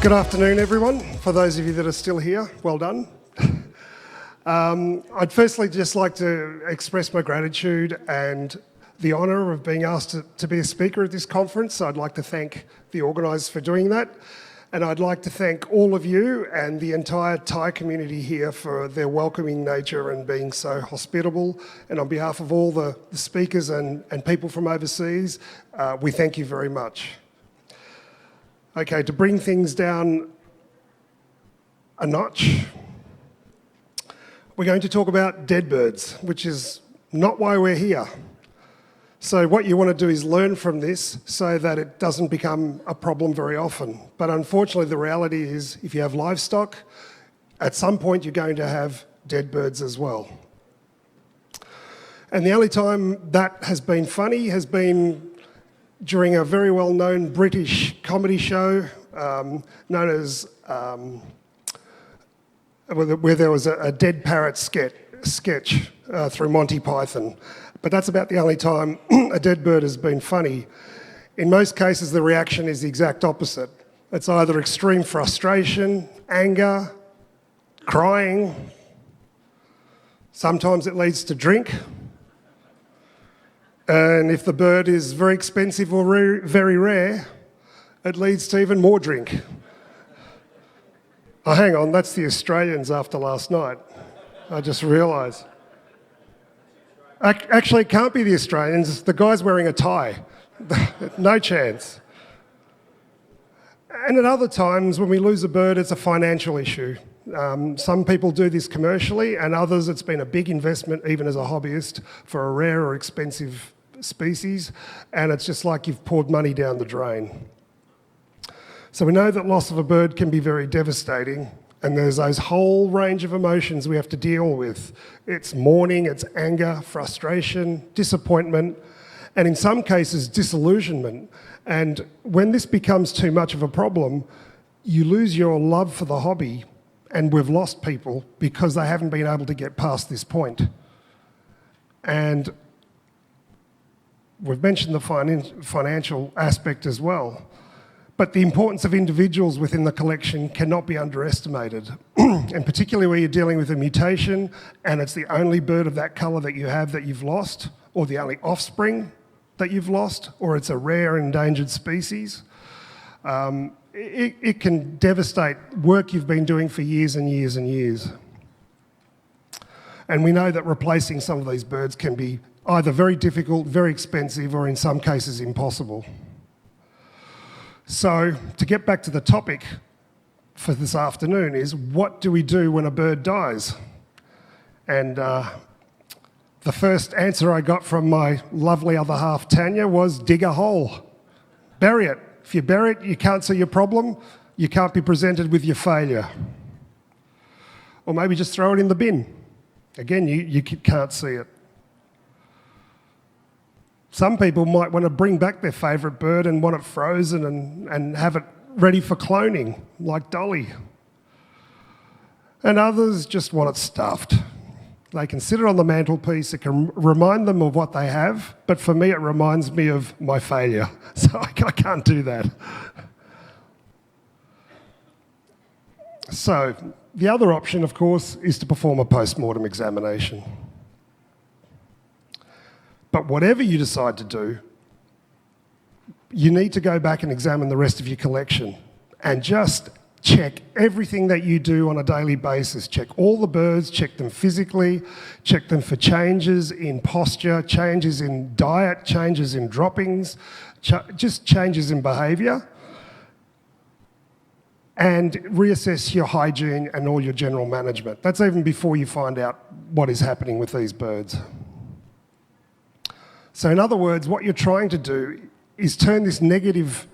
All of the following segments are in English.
Good afternoon, everyone. For those of you that are still here, well done. I'd firstly just like to express my gratitude and the honour of being asked to be a speaker at this conference. I'd like to thank the organisers for doing that. And I'd like to thank all of you and the entire Thai community here for their welcoming nature and being so hospitable. And on behalf of all the speakers and people from overseas, we thank you very much. Okay, to bring things down a notch, we're going to talk about dead birds, which is not why we're here. So what you want to do is learn from this so that it doesn't become a problem very often. But unfortunately, the reality is if you have livestock, at some point you're going to have dead birds as well. And the only time that has been funny has been during a very well-known British comedy show known as, where there was a dead parrot sketch through Monty Python. But that's about the only time a dead bird has been funny. In most cases, the reaction is the exact opposite. It's either extreme frustration, anger, crying. Sometimes it leads to drink. And if the bird is very expensive or very rare, it leads to even more drink. Oh, hang on, that's the Australians after last night. I just realised. Actually, it can't be the Australians. The guy's wearing a tie. No chance. And at other times, when we lose a bird, it's a financial issue. Some people do this commercially, and others, it's been a big investment, even as a hobbyist, for a rare or expensive species, and it's just like you've poured money down the drain. So we know that loss of a bird can be very devastating, and there's those whole range of emotions we have to deal with. It's mourning, it's anger, frustration, disappointment, and in some cases, disillusionment. And when this becomes too much of a problem, you lose your love for the hobby, and we've lost people because they haven't been able to get past this point. And we've mentioned the financial aspect as well. But the importance of individuals within the collection cannot be underestimated. And particularly where you're dealing with a mutation and it's the only bird of that colour that you have that you've lost, or the only offspring that you've lost, or it's a rare endangered species, it can devastate work you've been doing for years and years and years. And we know that replacing some of these birds can be either very difficult, very expensive, or in some cases impossible. So, to get back to the topic for this afternoon is, what do we do when a bird dies? And the first answer I got from my lovely other half, Tanya, was dig a hole. Bury it. If you bury it, you can't see your problem, you can't be presented with your failure. Or maybe just throw it in the bin. Again, you can't see it. Some people might want to bring back their favourite bird and want it frozen and have it ready for cloning, like Dolly. And others just want it stuffed. They can sit it on the mantelpiece, it can remind them of what they have, but for me it reminds me of my failure, so I can't do that. So, the other option, of course, is to perform a post-mortem examination. But whatever you decide to do, you need to go back and examine the rest of your collection and just check everything that you do on a daily basis. Check all the birds, check them physically, check them for changes in posture, changes in diet, changes in droppings, just changes in behaviour, and reassess your hygiene and all your general management. That's even before you find out what is happening with these birds. So in other words, what you're trying to do is turn this negative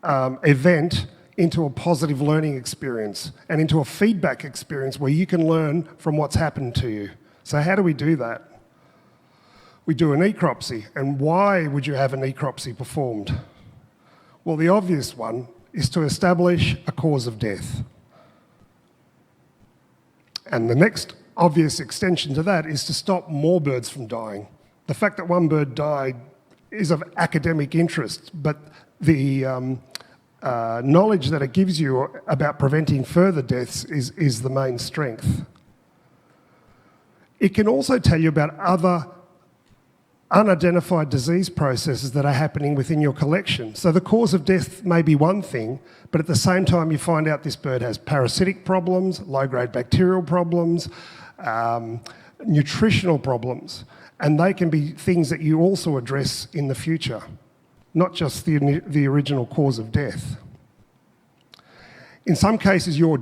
event into a positive learning experience and into a feedback experience where you can learn from what's happened to you. So how do we do that? We do a necropsy. And why would you have a necropsy performed? Well, the obvious one is to establish a cause of death. And the next obvious extension to that is to stop more birds from dying. The fact that one bird died is of academic interest, but the knowledge that it gives you about preventing further deaths is the main strength. It can also tell you about other unidentified disease processes that are happening within your collection. So the cause of death may be one thing, but at the same time you find out this bird has parasitic problems, low-grade bacterial problems, nutritional problems, and they can be things that you also address in the future, not just the original cause of death. In some cases, you're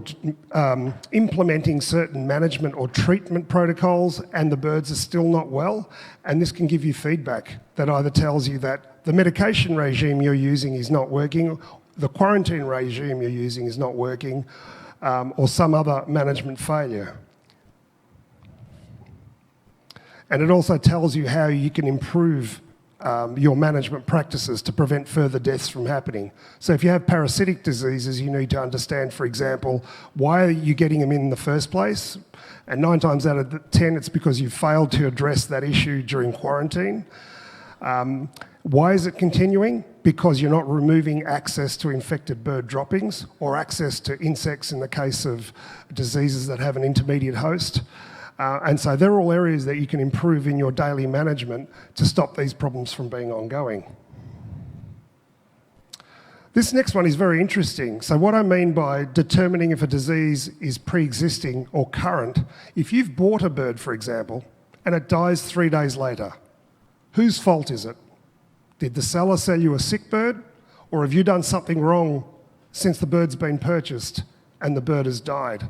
implementing certain management or treatment protocols and the birds are still not well, and this can give you feedback that either tells you that the medication regime you're using is not working, the quarantine regime you're using is not working, or some other management failure. And it also tells you how you can improve your management practices to prevent further deaths from happening. So if you have parasitic diseases, you need to understand, for example, why are you getting them in the first place? And 9 times out of 10, it's because you failed to address that issue during quarantine. Why is it continuing? Because you're not removing access to infected bird droppings or access to insects in the case of diseases that have an intermediate host. And so they're all areas that you can improve in your daily management to stop these problems from being ongoing. This next one is very interesting. So what I mean by determining if a disease is pre-existing or current, if you've bought a bird, for example, and it dies 3 days later, whose fault is it? Did the seller sell you a sick bird, or have you done something wrong since the bird's been purchased and the bird has died?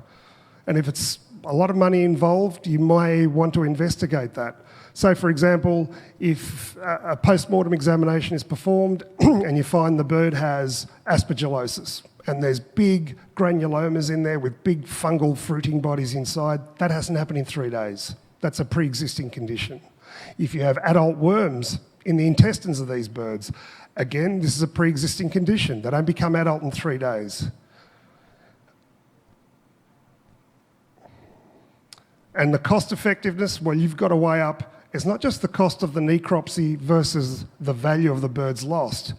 And if it's a lot of money involved, you may want to investigate that. So, for example, if a post-mortem examination is performed and you find the bird has aspergillosis and there's big granulomas in there with big fungal fruiting bodies inside, that hasn't happened in 3 days. That's a pre-existing condition. If you have adult worms in the intestines of these birds, again, this is a pre-existing condition. They don't become adult in 3 days. And the cost effectiveness, well, you've got to weigh up, it's not just the cost of the necropsy versus the value of the birds lost,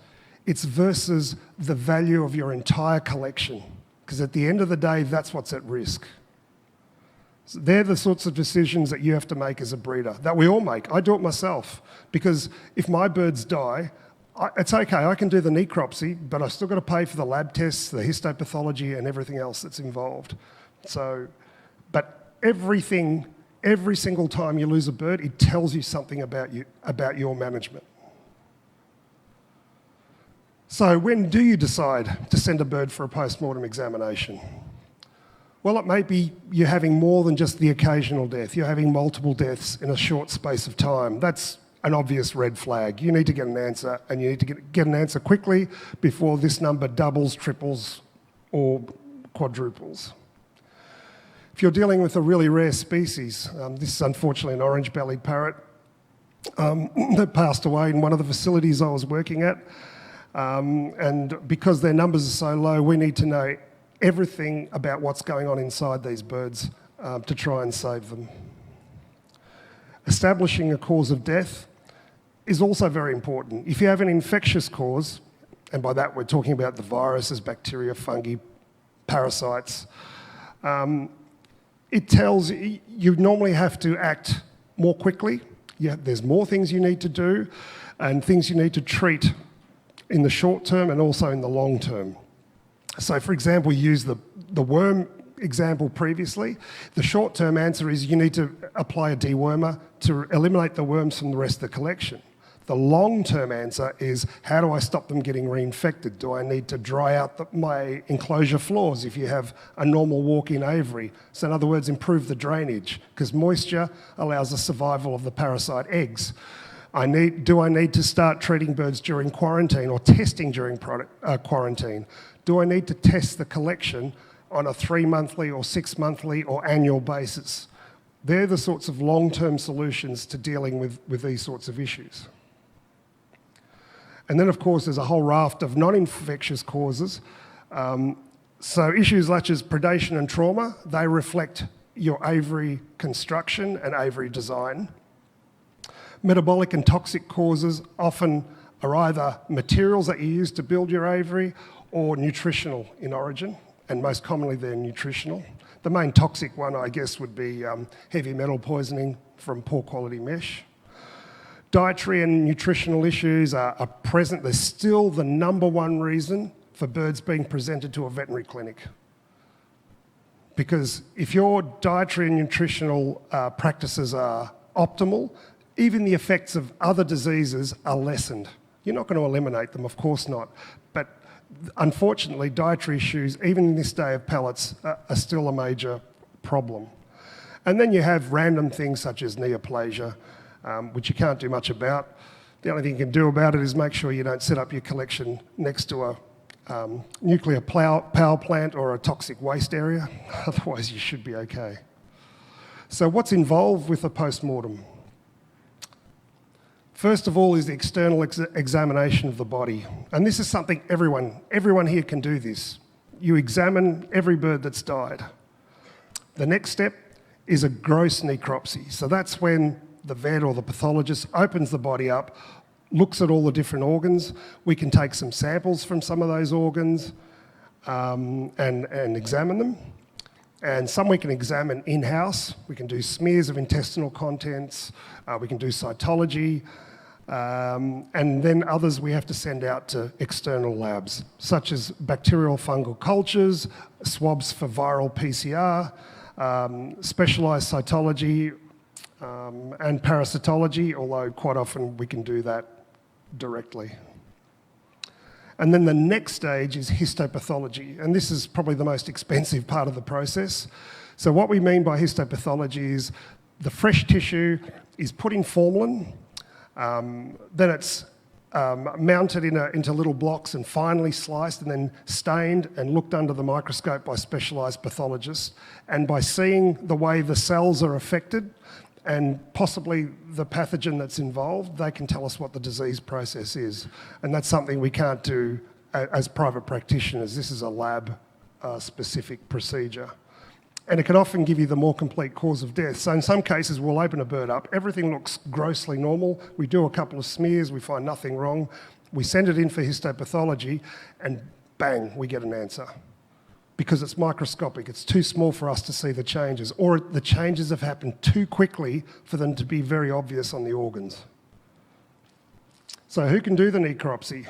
it's versus the value of your entire collection. Because at the end of the day, that's what's at risk. So they're the sorts of decisions that you have to make as a breeder, that we all make. I do it myself, because if my birds die, it's okay, I can do the necropsy, but I've still got to pay for the lab tests, the histopathology and everything else that's involved. So, but everything, every single time you lose a bird, it tells you something about you, about your management. So when do you decide to send a bird for a post-mortem examination? Well, it may be you're having more than just the occasional death. You're having multiple deaths in a short space of time. That's an obvious red flag. You need to get an answer, and you need to get an answer quickly before this number doubles, triples, or quadruples. If you're dealing with a really rare species, this is unfortunately an orange-bellied parrot that passed away in one of the facilities I was working at. And because their numbers are so low, we need to know everything about what's going on inside these birds to try and save them. Establishing a cause of death is also very important. If you have an infectious cause, and by that we're talking about the viruses, bacteria, fungi, parasites, it tells you normally have to act more quickly. There's more things you need to do and things you need to treat in the short term and also in the long term. So, for example, we used the worm example previously. The short-term answer is you need to apply a dewormer to eliminate the worms from the rest of the collection. The long-term answer is, how do I stop them getting reinfected? Do I need to dry out my enclosure floors if you have a normal walk-in aviary? So in other words, improve the drainage, because moisture allows the survival of the parasite eggs. Do I need to start treating birds during quarantine or testing during quarantine? Do I need to test the collection on a 3-monthly or 6-monthly or annual basis? They're the sorts of long-term solutions to dealing with these sorts of issues. And then, of course, there's a whole raft of non-infectious causes. So issues such as predation and trauma, they reflect your aviary construction and aviary design. Metabolic and toxic causes often are either materials that you use to build your aviary or nutritional in origin, and most commonly they're nutritional. The main toxic one, I guess, would be heavy metal poisoning from poor quality mesh. Dietary and nutritional issues are present. They're still the number one reason for birds being presented to a veterinary clinic. Because if your dietary and nutritional practices are optimal, even the effects of other diseases are lessened. You're not going to eliminate them, of course not. But unfortunately, dietary issues, even in this day of pellets, are still a major problem. And then you have random things such as neoplasia, which you can't do much about. The only thing you can do about it is make sure you don't set up your collection next to a nuclear power plant or a toxic waste area. Otherwise, you should be okay. So what's involved with a post-mortem? First of all is the external examination of the body. And this is something everyone here can do this. You examine every bird that's died. The next step is a gross necropsy. So that's when the vet or the pathologist opens the body up, looks at all the different organs. We can take some samples from some of those organs and examine them. And some we can examine in-house. We can do smears of intestinal contents. We can do cytology. And then others we have to send out to external labs, such as bacterial fungal cultures, swabs for viral PCR, specialised cytology, and parasitology, although quite often we can do that directly. And then the next stage is histopathology, and this is probably the most expensive part of the process. So what we mean by histopathology is the fresh tissue is put in formalin, then it's mounted into little blocks and finely sliced and then stained and looked under the microscope by specialised pathologists. And by seeing the way the cells are affected and possibly the pathogen that's involved, they can tell us what the disease process is. And that's something we can't do as private practitioners. This is a lab-specific procedure. And it can often give you the more complete cause of death. So in some cases, we'll open a bird up, everything looks grossly normal, we do a couple of smears, we find nothing wrong, we send it in for histopathology, and bang, we get an answer. Because it's microscopic, it's too small for us to see the changes, or the changes have happened too quickly for them to be very obvious on the organs. So who can do the necropsy?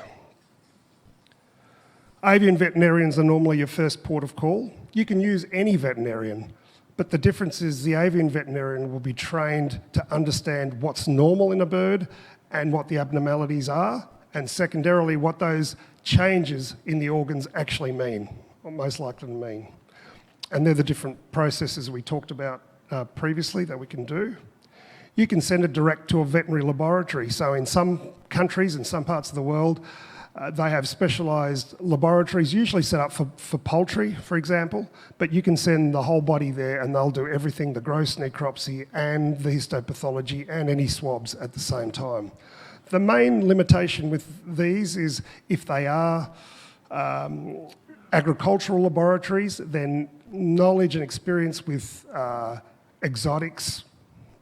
Avian veterinarians are normally your first port of call. You can use any veterinarian, but the difference is the avian veterinarian will be trained to understand what's normal in a bird and what the abnormalities are, and secondarily what those changes in the organs actually mean, or most likely to mean. And they're the different processes we talked about previously that we can do. You can send it direct to a veterinary laboratory. So in some countries, in some parts of the world, they have specialised laboratories, usually set up for poultry, for example, but you can send the whole body there and they'll do everything, the gross necropsy and the histopathology and any swabs at the same time. The main limitation with these is if they are agricultural laboratories, then knowledge and experience with exotics,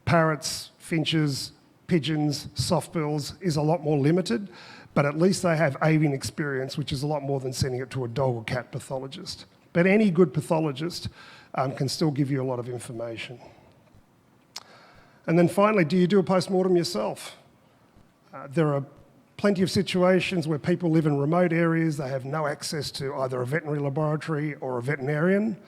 parrots, finches, pigeons, softbills is a lot more limited. But at least they have avian experience, which is a lot more than sending it to a dog or cat pathologist. But any good pathologist can still give you a lot of information. And then finally, do you do a post-mortem yourself? There are plenty of situations where people live in remote areas, they have no access to either a veterinary laboratory or a veterinarian,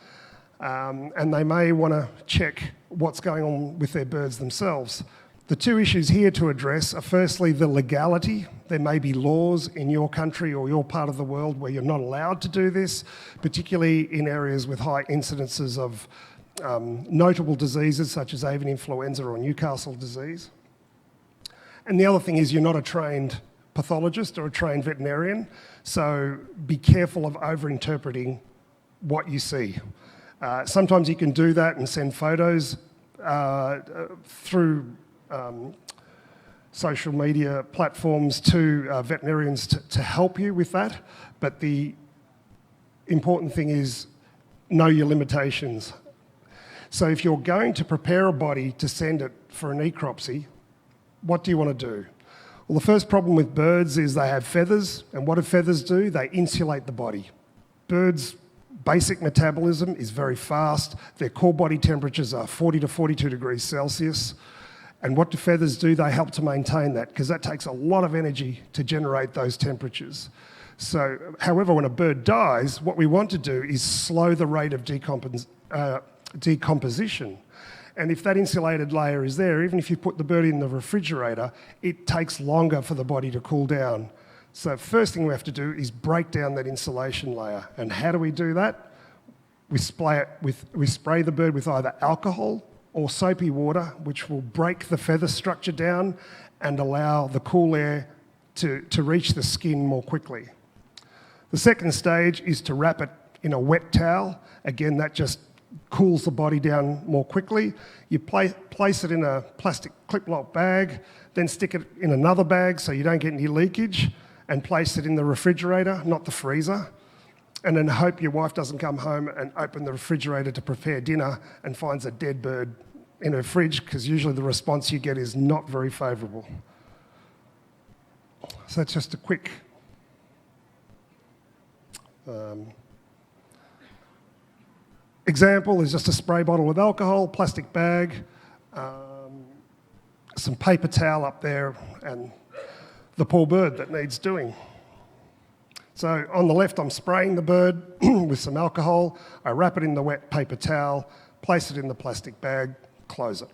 and they may want to check what's going on with their birds themselves. The two issues here to address are firstly the legality. There may be laws in your country or your part of the world where you're not allowed to do this, particularly in areas with high incidences of notable diseases such as avian influenza or Newcastle disease. And the other thing is you're not a trained pathologist or a trained veterinarian, so be careful of over-interpreting what you see. Sometimes you can do that and send photos through social media platforms to veterinarians to help you with that, but the important thing is know your limitations. So if you're going to prepare a body to send it for a necropsy, what do you want to do? Well, the first problem with birds is they have feathers, and what do feathers do? They insulate the body. Birds' basic metabolism is very fast. Their core body temperatures are 40 to 42 degrees Celsius. And what do feathers do? They help to maintain that, because that takes a lot of energy to generate those temperatures. So, however, when a bird dies, what we want to do is slow the rate of decomposition. And if that insulated layer is there, even if you put the bird in the refrigerator, it takes longer for the body to cool down. So first thing we have to do is break down that insulation layer. And how do we do that? We spray the bird with either alcohol or soapy water, which will break the feather structure down and allow the cool air to reach the skin more quickly. The second stage is to wrap it in a wet towel. Again, that just cools the body down more quickly. You place it in a plastic clip-lock bag, then stick it in another bag so you don't get any leakage, and place it in the refrigerator, not the freezer, and then hope your wife doesn't come home and open the refrigerator to prepare dinner and finds a dead bird in her fridge, because usually the response you get is not very favourable. So that's just a quick example is just a spray bottle with alcohol, plastic bag, some paper towel up there, and the poor bird that needs doing. So on the left, I'm spraying the bird with some alcohol. I wrap it in the wet paper towel, place it in the plastic bag, close it.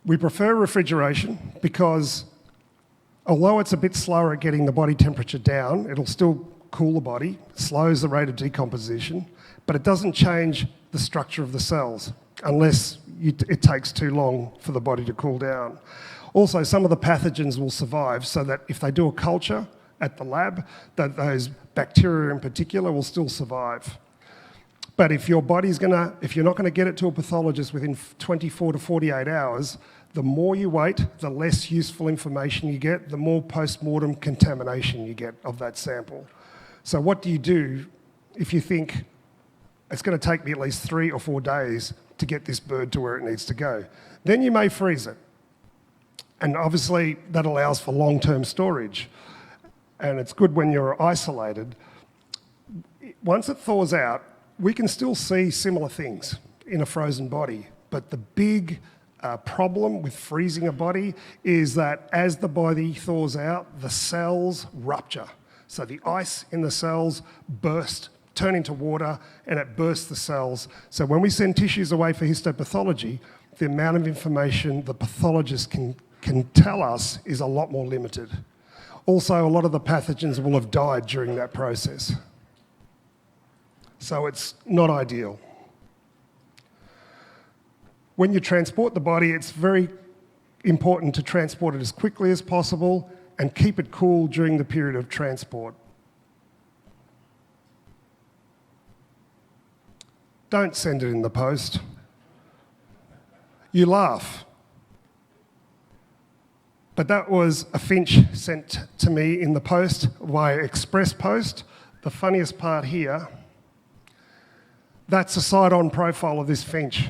We prefer refrigeration because although it's a bit slower at getting the body temperature down, it'll still cool the body, slows the rate of decomposition, but it doesn't change the structure of the cells unless it takes too long for the body to cool down. Also, some of the pathogens will survive, so that if they do a culture at the lab, that those bacteria in particular will still survive. But if you're not going to get it to a pathologist within 24 to 48 hours, the more you wait, the less useful information you get, the more post-mortem contamination you get of that sample. So what do you do if you think it's going to take me at least 3 or 4 days to get this bird to where it needs to go? Then you may freeze it. And obviously that allows for long-term storage. And it's good when you're isolated. Once it thaws out, we can still see similar things in a frozen body. But the big problem with freezing a body is that as the body thaws out, the cells rupture. So the ice in the cells turn into water, and it bursts the cells. So when we send tissues away for histopathology, the amount of information the pathologist can tell us is a lot more limited. Also, a lot of the pathogens will have died during that process. So it's not ideal. When you transport the body, it's very important to transport it as quickly as possible and keep it cool during the period of transport. Don't send it in the post. You laugh. But that was a finch sent to me in the post via express post. The funniest part here, that's a side-on profile of this finch.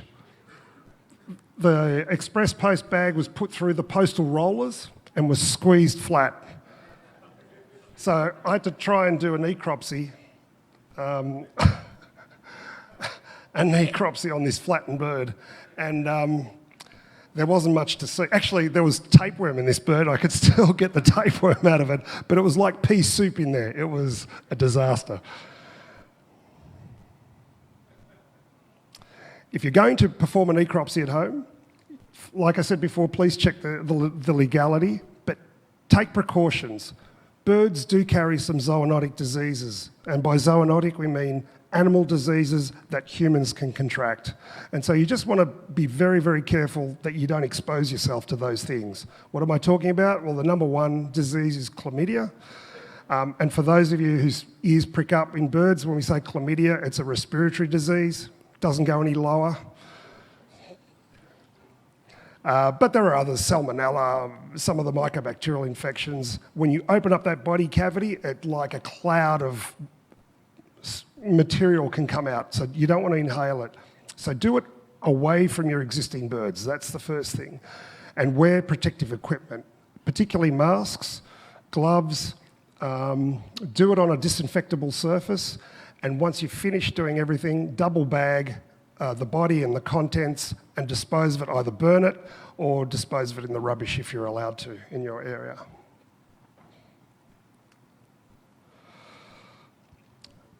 The express post bag was put through the postal rollers and was squeezed flat. So I had to try and do a necropsy on this flattened bird. And there wasn't much to see. Actually, there was tapeworm in this bird. I could still get the tapeworm out of it, but it was like pea soup in there. It was a disaster. If you're going to perform a necropsy at home, like I said before, please check the legality, but take precautions. Birds do carry some zoonotic diseases, and by zoonotic we mean animal diseases that humans can contract. And so you just want to be very, very careful that you don't expose yourself to those things. What am I talking about? Well, the number one disease is chlamydia. And for those of you whose ears prick up in birds, when we say chlamydia, it's a respiratory disease. Doesn't go any lower. But there are others, salmonella, some of the mycobacterial infections. When you open up that body cavity, like a cloud of material can come out, so you don't want to inhale it. So do it away from your existing birds. That's the first thing. And wear protective equipment, particularly masks, gloves. Do it on a disinfectable surface. And once you've finished doing everything, double bag the body and the contents and dispose of it, either burn it or dispose of it in the rubbish if you're allowed to in your area.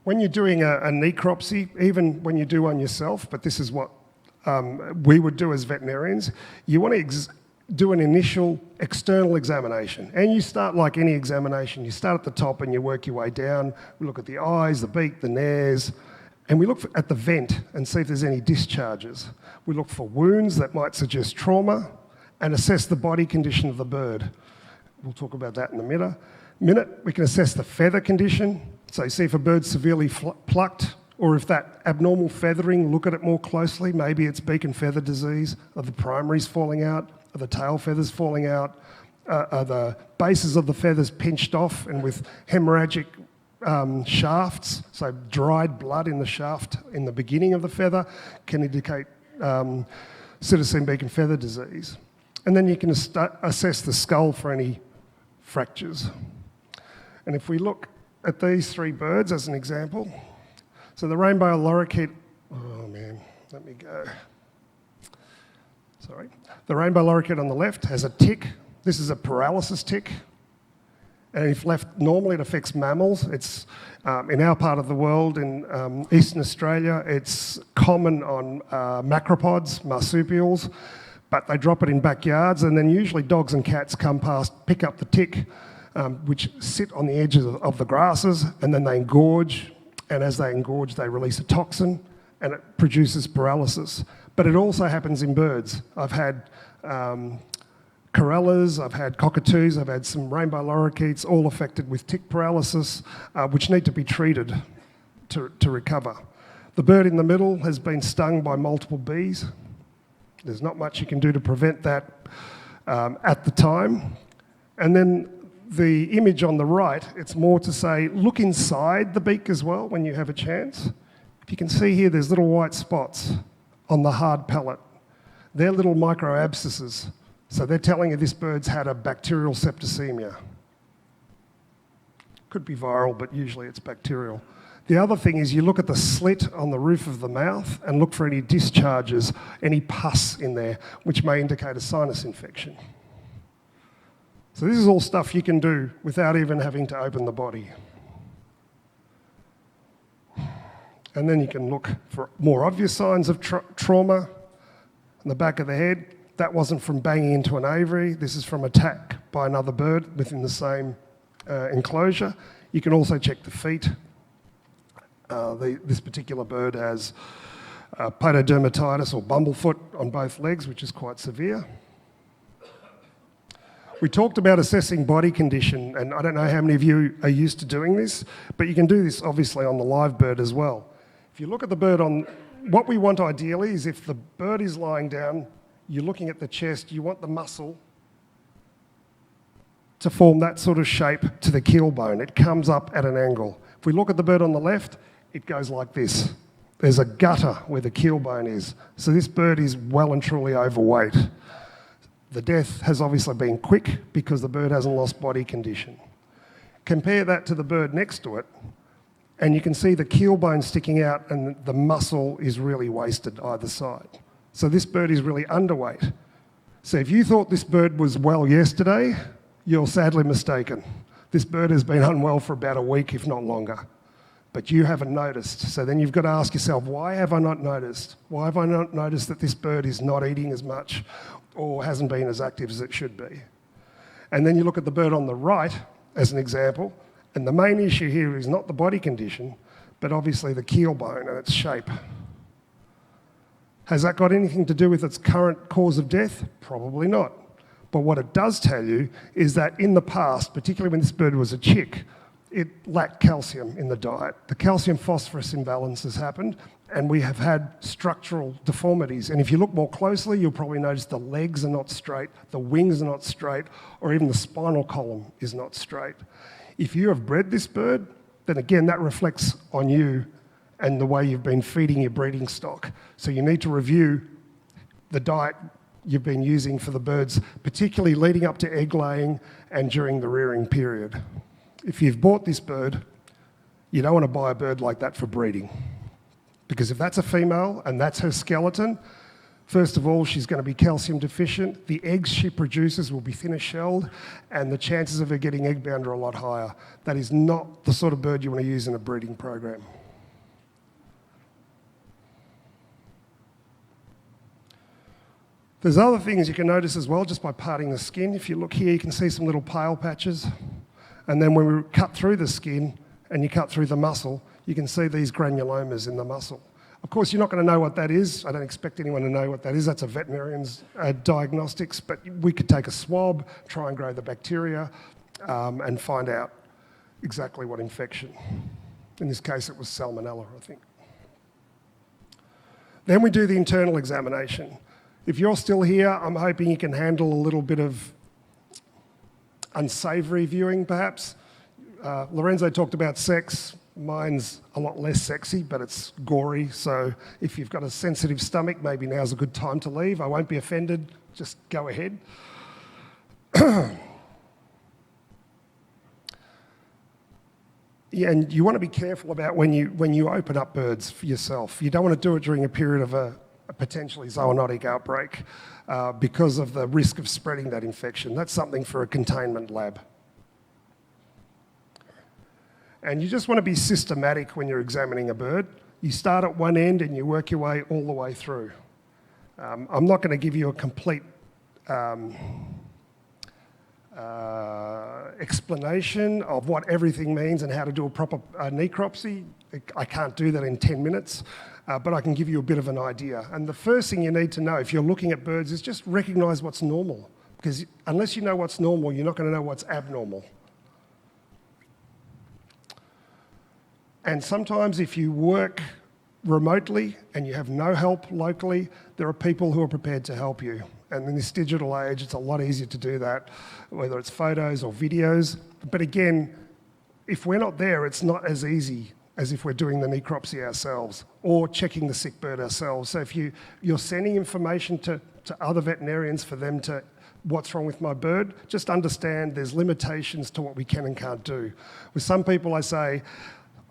When you're doing a necropsy, even when you do one yourself, but this is what we would do as veterinarians, you want to do an initial external examination. And you start like any examination. You start at the top and you work your way down. We look at the eyes, the beak, the nares, and we look at the vent and see if there's any discharges. We look for wounds that might suggest trauma and assess the body condition of the bird. We'll talk about that in a minute. We can assess the feather condition. So you see if a bird's severely plucked, or if that abnormal feathering, look at it more closely. Maybe it's beak and feather disease. Are the primaries falling out? Are the tail feathers falling out? Are the bases of the feathers pinched off and with hemorrhagic shafts? So dried blood in the shaft in the beginning of the feather can indicate citizen beak and feather disease. And then you can assess the skull for any fractures. And if we look at these three birds as an example, so the rainbow lorikeet, let me go. Sorry. The rainbow lorikeet on the left has a tick. This is a paralysis tick. And if left normally, it affects mammals. It's in our part of the world, in Eastern Australia, it's common on macropods, marsupials, but they drop it in backyards, and then usually dogs and cats come past, pick up the tick, which sit on the edges of the grasses, and then they engorge, and as they engorge, they release a toxin, and it produces paralysis. But it also happens in birds. I've had corellas, I've had cockatoos, I've had some rainbow lorikeets, all affected with tick paralysis, which need to be treated to recover. The bird in the middle has been stung by multiple bees. There's not much you can do to prevent that at the time. And then the image on the right, it's more to say, look inside the beak as well when you have a chance. If you can see here, there's little white spots on the hard pellet. They're little micro abscesses. So they're telling you this bird's had a bacterial septicemia. Could be viral, but usually it's bacterial. The other thing is you look at the slit on the roof of the mouth and look for any discharges, any pus in there, which may indicate a sinus infection. So this is all stuff you can do without even having to open the body. And then you can look for more obvious signs of trauma in the back of the head. That wasn't from banging into an aviary. This is from attack by another bird within the same enclosure. You can also check the feet. This particular bird has pododermatitis or bumblefoot on both legs, which is quite severe. We talked about assessing body condition, and I don't know how many of you are used to doing this, but you can do this obviously on the live bird as well. If you look at the bird on, what we want ideally is if the bird is lying down, you're looking at the chest, you want the muscle to form that sort of shape to the keel bone. It comes up at an angle. If we look at the bird on the left, it goes like this. There's a gutter where the keel bone is. So this bird is well and truly overweight. The death has obviously been quick because the bird hasn't lost body condition. Compare that to the bird next to it, and you can see the keel bone sticking out and the muscle is really wasted either side. So this bird is really underweight. So if you thought this bird was well yesterday, you're sadly mistaken. This bird has been unwell for about a week, if not longer. But you haven't noticed. So then you've got to ask yourself, why have I not noticed? Why have I not noticed that this bird is not eating as much or hasn't been as active as it should be? And then you look at the bird on the right as an example, and the main issue here is not the body condition, but obviously the keel bone and its shape. Has that got anything to do with its current cause of death? Probably not. But what it does tell you is that in the past, particularly when this bird was a chick, it lacked calcium in the diet. The calcium-phosphorus imbalance has happened, and we have had structural deformities. And if you look more closely, you'll probably notice the legs are not straight, the wings are not straight, or even the spinal column is not straight. If you have bred this bird, then again, that reflects on you and the way you've been feeding your breeding stock. So you need to review the diet you've been using for the birds, particularly leading up to egg laying and during the rearing period. If you've bought this bird, you don't want to buy a bird like that for breeding. Because if that's a female and that's her skeleton, first of all, she's going to be calcium deficient, the eggs she produces will be thinner shelled, and the chances of her getting egg bound are a lot higher. That is not the sort of bird you want to use in a breeding program. There's other things you can notice as well just by parting the skin. If you look here, you can see some little pale patches. And then when we cut through the skin and you cut through the muscle, you can see these granulomas in the muscle. Of course, you're not going to know what that is. I don't expect anyone to know what that is. That's a veterinarian's diagnostics. But we could take a swab, try and grow the bacteria, and find out exactly what infection. In this case, it was salmonella, I think. Then we do the internal examination. If you're still here, I'm hoping you can handle a little bit of unsavoury viewing, perhaps. Lorenzo talked about sex. Mine's a lot less sexy, but it's gory. So if you've got a sensitive stomach, maybe now's a good time to leave. I won't be offended. Just go ahead. Yeah, and you want to be careful about when you open up birds for yourself. You don't want to do it during a period of a potentially zoonotic outbreak because of the risk of spreading that infection. That's something for a containment lab. And you just want to be systematic when you're examining a bird. You start at one end and you work your way all the way through. I'm not going to give you a complete explanation of what everything means and how to do a proper necropsy. I can't do that in 10 minutes, but I can give you a bit of an idea. And the first thing you need to know if you're looking at birds is just recognise what's normal, because unless you know what's normal, you're not going to know what's abnormal. And sometimes if you work remotely and you have no help locally, there are people who are prepared to help you. And in this digital age, it's a lot easier to do that, whether it's photos or videos. But again, if we're not there, it's not as easy as if we're doing the necropsy ourselves or checking the sick bird ourselves. So if you're sending information to other veterinarians for them to, what's wrong with my bird, just understand there's limitations to what we can and can't do. With some people I say,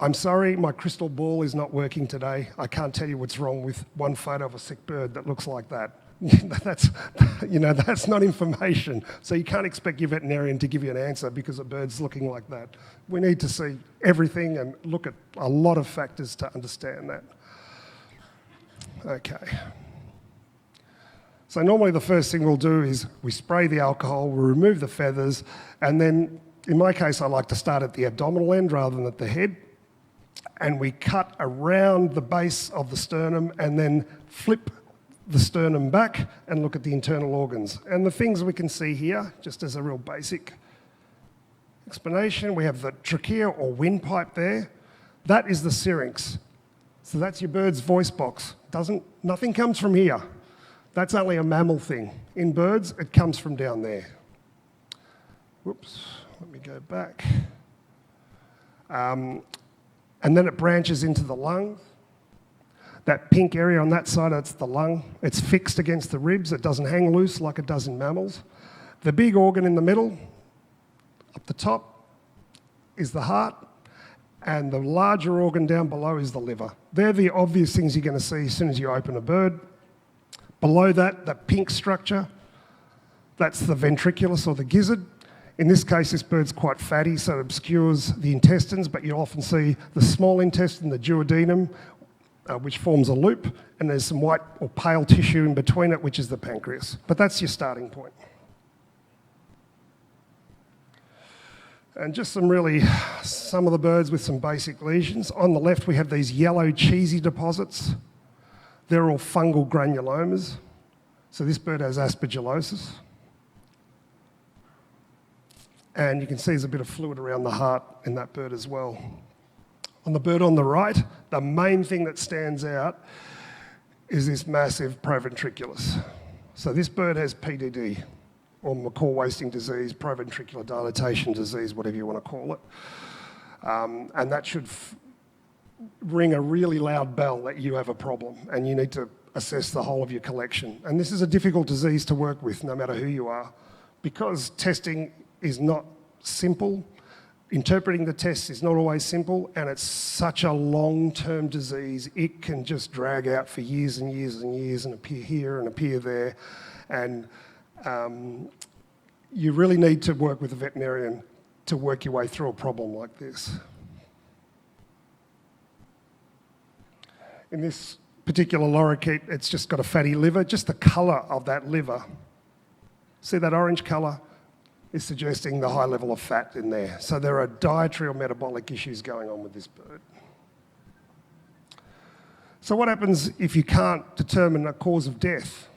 I'm sorry, my crystal ball is not working today. I can't tell you what's wrong with one photo of a sick bird that looks like that. That's not information. So you can't expect your veterinarian to give you an answer because a bird's looking like that. We need to see everything and look at a lot of factors to understand that. Okay. So normally the first thing we'll do is we spray the alcohol, we remove the feathers, and then in my case I like to start at the abdominal end rather than at the head. And we cut around the base of the sternum and then flip the sternum back and look at the internal organs. And the things we can see here, just as a real basic explanation, we have the trachea or windpipe there. That is the syrinx. So that's your bird's voice box. Nothing comes from here. That's only a mammal thing. In birds, it comes from down there. Whoops, let me go back. And then it branches into the lung. That pink area on that side, that's the lung. It's fixed against the ribs. It doesn't hang loose like it does in mammals. The big organ in the middle, up the top, is the heart. And the larger organ down below is the liver. They're the obvious things you're going to see as soon as you open a bird. Below that, that pink structure, that's the ventriculus or the gizzard. In this case, this bird's quite fatty, so it obscures the intestines, but you often see the small intestine, the duodenum, which forms a loop, and there's some white or pale tissue in between it, which is the pancreas. But that's your starting point. And just some of the birds with some basic lesions. On the left, we have these yellow cheesy deposits. They're all fungal granulomas. So this bird has aspergillosis. And you can see there's a bit of fluid around the heart in that bird as well. On the bird on the right, the main thing that stands out is this massive proventriculus. So this bird has PDD, or macaw wasting disease, proventricular dilatation disease, whatever you want to call it. And that should ring a really loud bell that you have a problem and you need to assess the whole of your collection. And this is a difficult disease to work with, no matter who you are, because testing is not simple. Interpreting the tests is not always simple, and it's such a long-term disease. It can just drag out for years and years and years and appear here and appear there. And you really need to work with a veterinarian to work your way through a problem like this. In this particular lorikeet, it's just got a fatty liver. Just the colour of that liver, see that orange colour, is suggesting the high level of fat in there. So there are dietary or metabolic issues going on with this bird. So what happens if you can't determine a cause of death?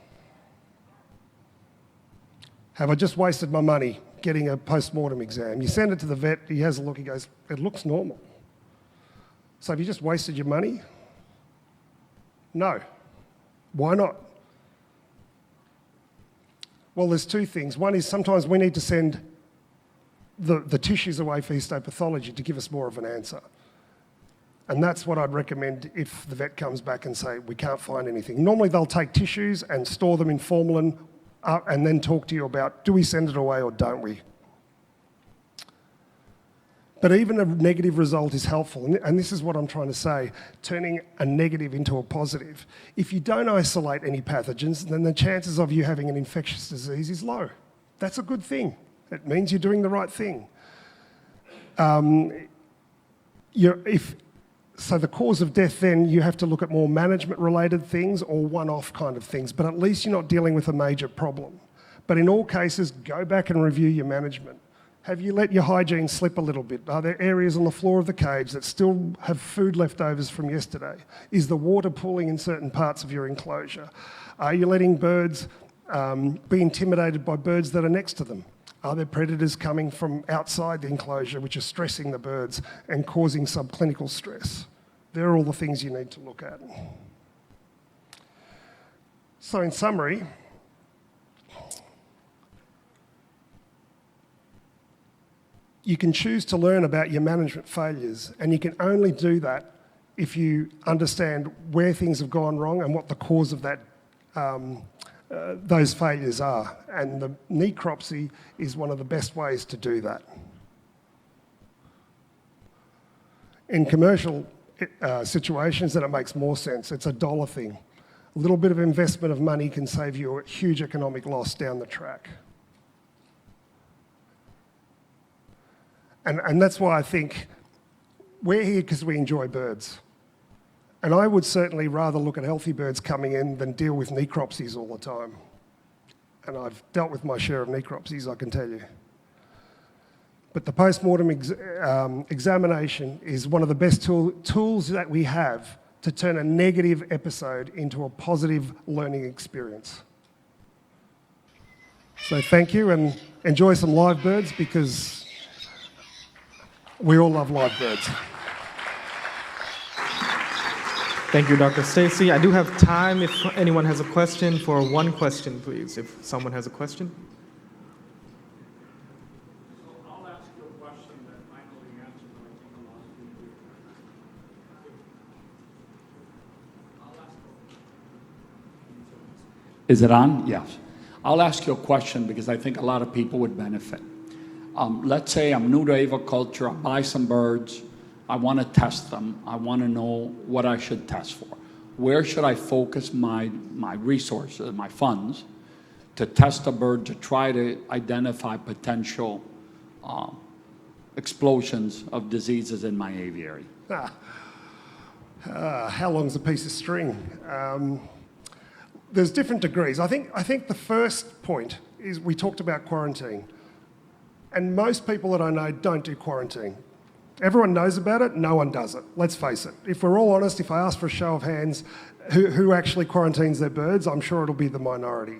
Have I just wasted my money getting a post-mortem exam? You send it to the vet, he has a look, he goes, it looks normal. So have you just wasted your money? No. Why not? Well, there's two things. One is sometimes we need to send the tissues away for histopathology to give us more of an answer. And that's what I'd recommend if the vet comes back and say, we can't find anything. Normally they'll take tissues and store them in formalin and then talk to you about, do we send it away or don't we? But even a negative result is helpful, and this is what I'm trying to say, turning a negative into a positive. If you don't isolate any pathogens, then the chances of you having an infectious disease is low. That's a good thing. It means you're doing the right thing. So the cause of death, then you have to look at more management-related things or one-off kind of things, but at least you're not dealing with a major problem. But in all cases, go back and review your management. Have you let your hygiene slip a little bit? Are there areas on the floor of the cage that still have food leftovers from yesterday? Is the water pooling in certain parts of your enclosure? Are you letting birds be intimidated by birds that are next to them? Are there predators coming from outside the enclosure which are stressing the birds and causing subclinical stress? They're all the things you need to look at. So in summary, you can choose to learn about your management failures, and you can only do that if you understand where things have gone wrong and what the cause of that, those failures are. And the necropsy is one of the best ways to do that. In commercial situations, then it makes more sense. It's a dollar thing. A little bit of investment of money can save you a huge economic loss down the track. And that's why I think we're here because we enjoy birds. And I would certainly rather look at healthy birds coming in than deal with necropsies all the time. And I've dealt with my share of necropsies, I can tell you. But the post-mortem examination is one of the best tools that we have to turn a negative episode into a positive learning experience. So thank you, and enjoy some live birds, because we all love live birds. Thank you, Dr. Stacey. I do have time if anyone has a question for one question, please, if someone has a question. So I'll ask you a question that I know the answer, but I think a lot of people do. I'll ask you. Is it on? Yes. I'll ask you a question because I think a lot of people would benefit. Let's say I'm new to aviculture, I buy some birds, I want to test them, I want to know what I should test for. Where should I focus my resources, my funds, to test a bird to try to identify potential explosions of diseases in my aviary? How long's a piece of string? There's different degrees. I think the first point is we talked about quarantine. And most people that I know don't do quarantine. Everyone knows about it, no one does it. Let's face it. If we're all honest, if I ask for a show of hands who actually quarantines their birds, I'm sure it'll be the minority.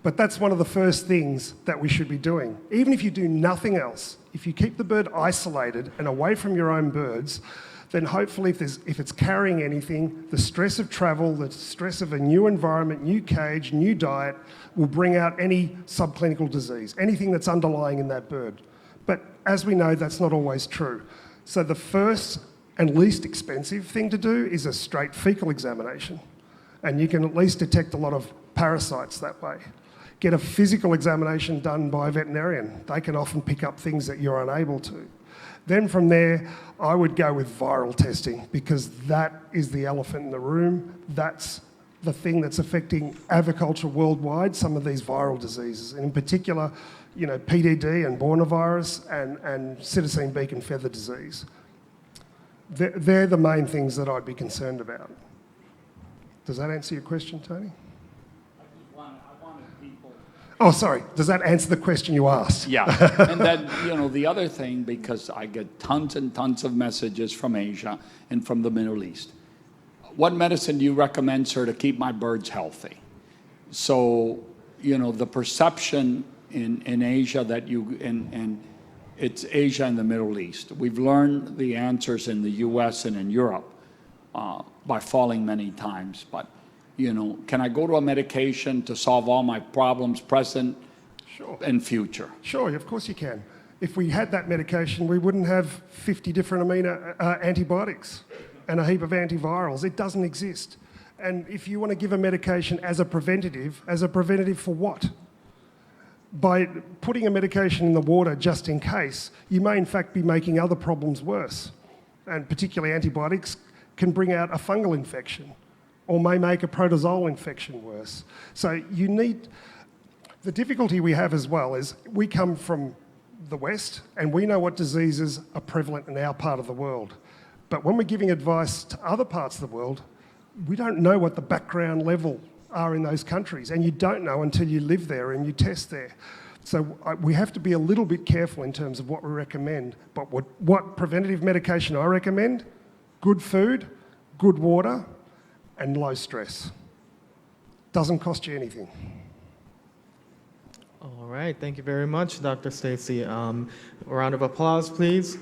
But that's one of the first things that we should be doing. Even if you do nothing else, if you keep the bird isolated and away from your own birds, then hopefully if it's carrying anything, the stress of travel, the stress of a new environment, new cage, new diet, will bring out any subclinical disease, anything that's underlying in that bird. But as we know, that's not always true. So the first and least expensive thing to do is a straight fecal examination. And you can at least detect a lot of parasites that way. Get a physical examination done by a veterinarian. They can often pick up things that you're unable to. Then from there, I would go with viral testing because that is the elephant in the room. That's the thing that's affecting aviculture worldwide, some of these viral diseases, and in particular, you know, PDD and Bornavirus and cytosine beacon feather disease. They're the main things that I'd be concerned about. Does that answer your question, Tony? I wanted people... Oh, sorry. Does that answer the question you asked? Yeah. And then, you know, the other thing, because I get tons and tons of messages from Asia and from the Middle East. What medicine do you recommend, sir, to keep my birds healthy? So, you know, the perception in Asia that you... and it's Asia and the Middle East. We've learned the answers in the US and in Europe by falling many times. But, you know, can I go to a medication to solve all my problems present and future? Sure, of course you can. If we had that medication, we wouldn't have 50 different antibiotics and a heap of antivirals. It doesn't exist. And if you want to give a medication as a preventative for what? By putting a medication in the water just in case, you may in fact be making other problems worse. And particularly antibiotics can bring out a fungal infection or may make a protozoal infection worse. So you need... The difficulty we have as well is we come from the West and we know what diseases are prevalent in our part of the world. But when we're giving advice to other parts of the world, we don't know what the background level are in those countries, and you don't know until you live there and you test there. So we have to be a little bit careful in terms of what we recommend. But what preventative medication I recommend? Good food, good water, and low stress. Doesn't cost you anything. All right, thank you very much, Dr. Stacey. A round of applause, please.